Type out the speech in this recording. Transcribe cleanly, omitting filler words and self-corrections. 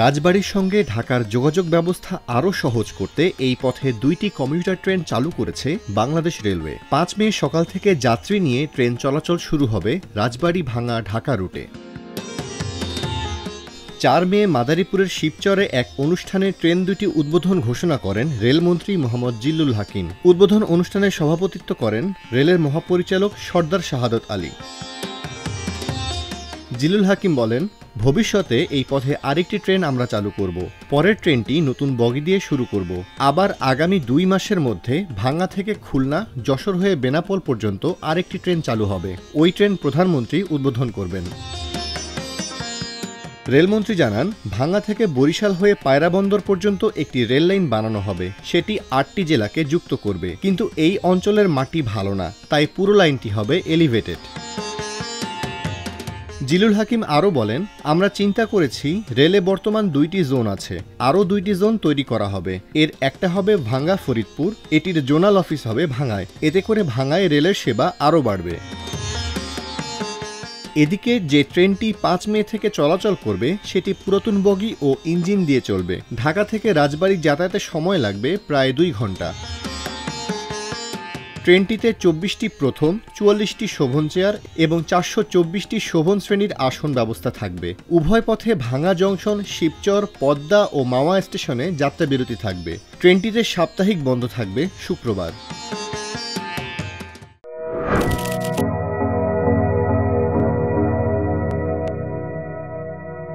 রাজবাড়ীর সঙ্গে ঢাকার যোগাযোগ ব্যবস্থা আরও সহজ করতে এই পথে ২টি কমিউটার ট্রেন চালু করেছে বাংলাদেশ রেলওয়ে। ৫ মে সকাল থেকে যাত্রী নিয়ে ট্রেন চলাচল শুরু হবে রাজবাড়ী ভাঙ্গা ঢাকা রুটে। ৪ মে মাদারীপুরের শিবচরে এক অনুষ্ঠানে ট্রেন দুটি উদ্বোধন ঘোষণা করেন রেলমন্ত্রী মোহাম্মদ জিল্লুল হাকিম। উদ্বোধন অনুষ্ঠানে সভাপতিত্ব করেন রেলের মহাপরিচালক সর্দার শাহাদত আলী। জিল্লুল হাকিম বলেন, ভবিষ্যতে এই পথে আরেকটি ট্রেন আমরা চালু করব। পরের ট্রেনটি নতুন বগি দিয়ে শুরু করব। আবার আগামী ২ মাসের মধ্যে ভাঙ্গা থেকে খুলনা, যশোর হয়ে বেনাপোল পর্যন্ত আরেকটি ট্রেন চালু হবে। ওই ট্রেন প্রধানমন্ত্রী উদ্বোধন করবেন। রেলমন্ত্রী জানান, ভাঙ্গা থেকে বরিশাল হয়ে পায়রা বন্দর পর্যন্ত একটি রেল লাইন বানানো হবে। সেটি ৮টি জেলাকে যুক্ত করবে, কিন্তু এই অঞ্চলের মাটি ভালো না, তাই পুরো লাইনটি হবে এলিভেটেড। জিল্লুল হাকিম আরও বলেন, আমরা চিন্তা করেছি রেলে বর্তমান ২টি জোন আছে, আরও ২টি জোন তৈরি করা হবে। এর একটা হবে ভাঙ্গা ফরিদপুর, এটির জোনাল অফিস হবে ভাঙ্গায়। এতে করে ভাঙ্গায় রেলের সেবা আরও বাড়বে। এদিকে যে ট্রেনটি ৫ মে থেকে চলাচল করবে সেটি পুরাতন বগি ও ইঞ্জিন দিয়ে চলবে। ঢাকা থেকে রাজবাড়ী যাতায়াতে সময় লাগবে প্রায় ২ ঘন্টা। ট্রেনটিতে ২৪টি প্রথম, ৪৪টি শোভন চেয়ার এবং ৪২৪টি শোভন শ্রেণীর আসন ব্যবস্থা থাকবে। উভয় পথে ভাঙ্গা জংশন, শিবচর, পদ্মা ও মাওয়া স্টেশনে যাত্রা বিরতি থাকবে। ট্রেনটিতে সাপ্তাহিক বন্ধ থাকবে শুক্রবার।